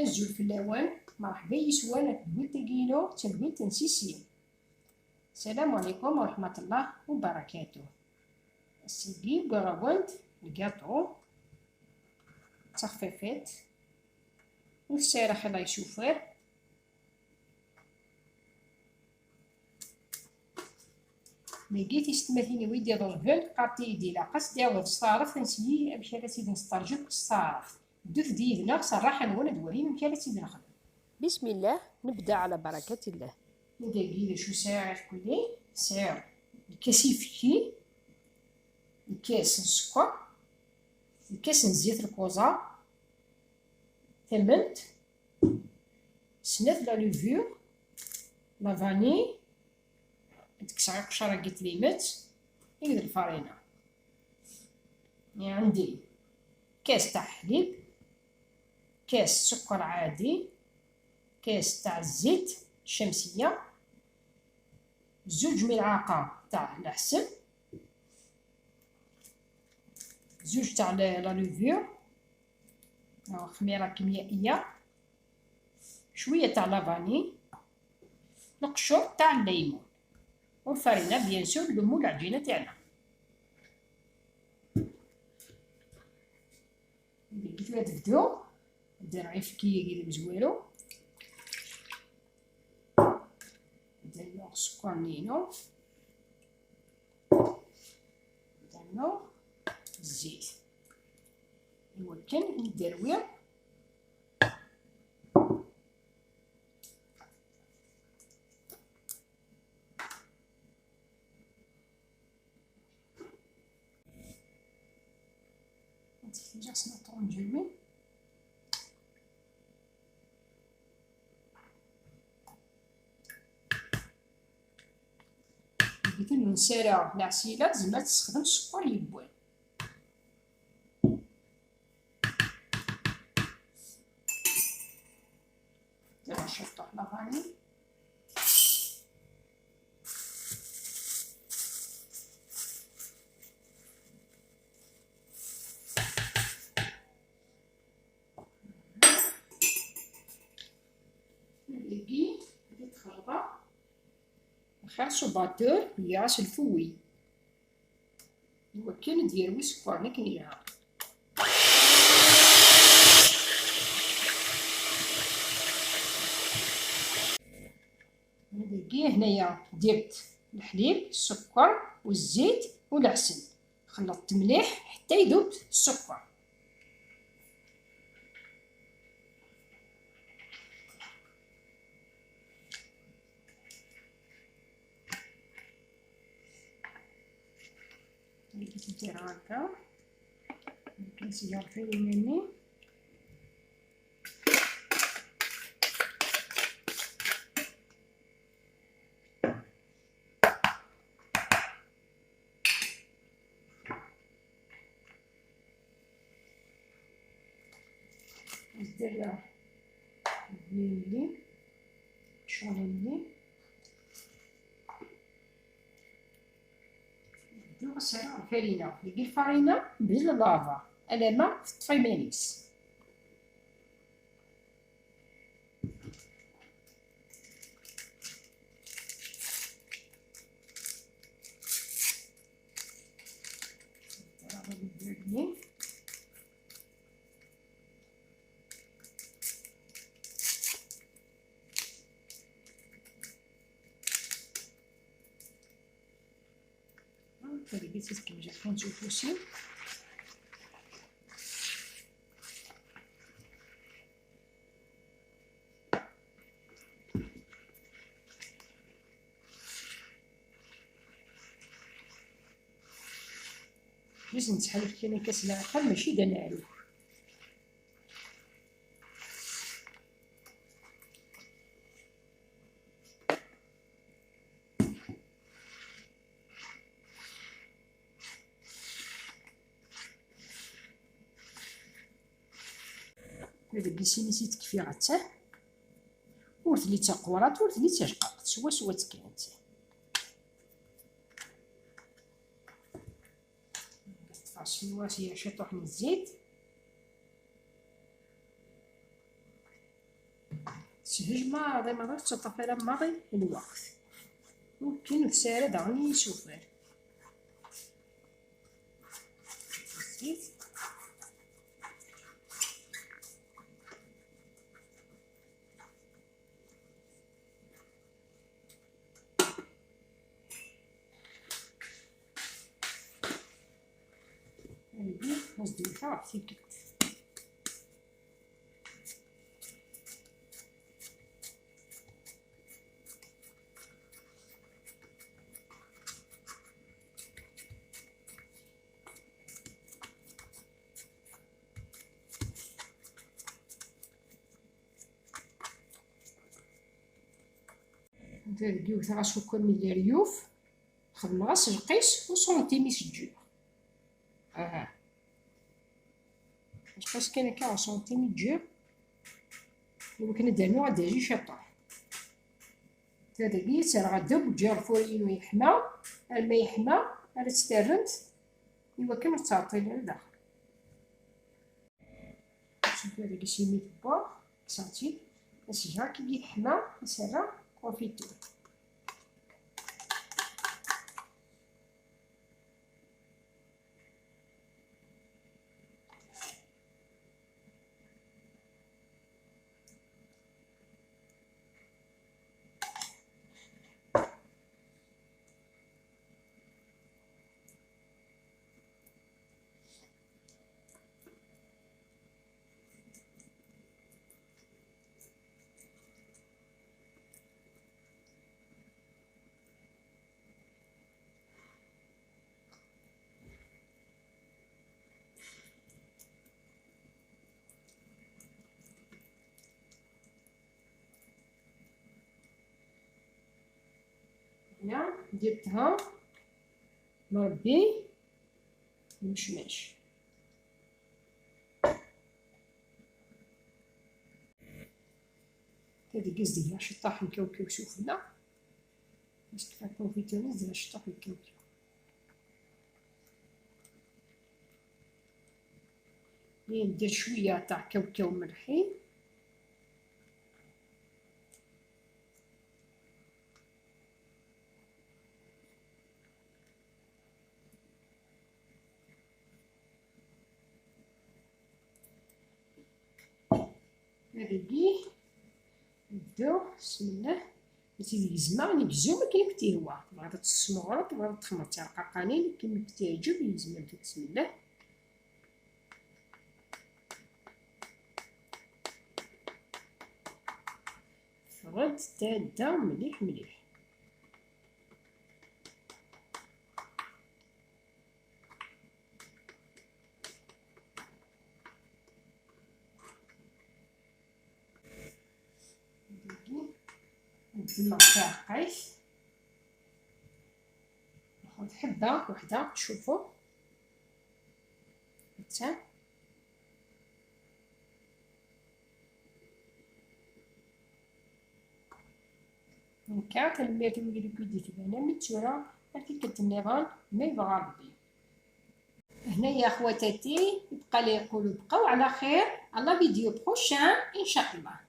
أزول في اللوان مرحبا يسوانا تقولتقينو تنقول تنسيسين. السلام عليكم ورحمة الله وبركاته. السيدي قراوند القاطو تخفيفات والسارة خلا يشوفر لقيت استماثيني ويدي ضربل قارتي يدي لاقص داود الصارف تنسيي باش هذا سيدي نسترجوك الصارف دوث ديدنا صراحة نوانا دوالين مكان هذا سيدي نخدم. بسم الله نبدأ على بركة الله. ندير شو ساعة كلي ساعة الكاسيفكي الكاس السكر الكاس زيت الكوزا ثمنت سنات لا لوفور لا فاني تكسر قشرة قلت ليمت يقدر الفارينة. يعني عندي كاس تاع حليب كاس سكر عادي كاس تاع الزيت الشمسية زوج ملعقة تاع العسل زوج تاع لا لوفور خميرة كيميائية شوية تاع لافاني القشور تاع الليمون والفرينة بيان سور نلمو العجينة تاعنا. كيف تبدو ندير غير فكية كدا مزوالو ندير السكر نينو نديرو الزيت يمكن نديروير جالسنا طونجوي لقيت نسارع العسيلة زعما تستخدم السكر يبوان. دابا نشطو على فاني نلقي هادي تخربة نخلصو باتور ياس الفوي يمكن نديرو سكر نكنيها نلقي هنايا درت الحليب السكر والزيت والعسل خلطت مليح حتى يذوب السكر. لقيت ندير هكا كنسير فيه مني ندير بليلي شغلني ندير سيرة الفرينة لقي الفرينة باللافا على ما تطفي مانيس لقيت كيما جا 50%. لازم نتحالف كاين كاس العقل ماشي دا نعرف هذا كيسيني سيت كفي غتاه ورث لي تقورات ورث لي تشققت سوا كانت تفاصيل واسية شطوح من الزيت تسهج مرة تطفى ماضي الوقت. ممكن تسالي دغني يسوفر الزيت. هادي مزدوجة عرفتي كيف. ندير غا سكر من الريوف، نخدم غا سجقيس و سنتيمي سجور. باش كاين 40 سنتيمي جور، ولكن ندير دجاج شطح. تادي سير غدوب تجي الفورين ويحمى، الماء يحمى، راه تسترنت ايوا كما تعطي لداخل. شوفي هذاك سيمي تبا صافي الشجر كي يحمى نسرع كونفيتور. هنا درتها مربي المشماش. هادي قصدي شطاح الكاوكاو سفلى باش تفك كونفيتور نزيد شطاح الكاوكاو. ندير شويه تاع كاوكاو ملحي هادي نبداو بسم الله. سيدي يزما نبزو كيما كتيهوا، تبغى تسمغرو تبغى تخمر تاع القرقانين كيما كتعجب يزما. بسم الله فرد تادا مليح مليح. نجمع فيها قيس، ناخد حبة وحدة تشوفو هكا. هكا كنميرو ليكويدي تبانا متشورة هاكي كتنيغان ما يبغى ربي. هنايا خواتاتي يبقى لي يقولوا بقاو على خير، على فيديو بروشان ان شاء الله.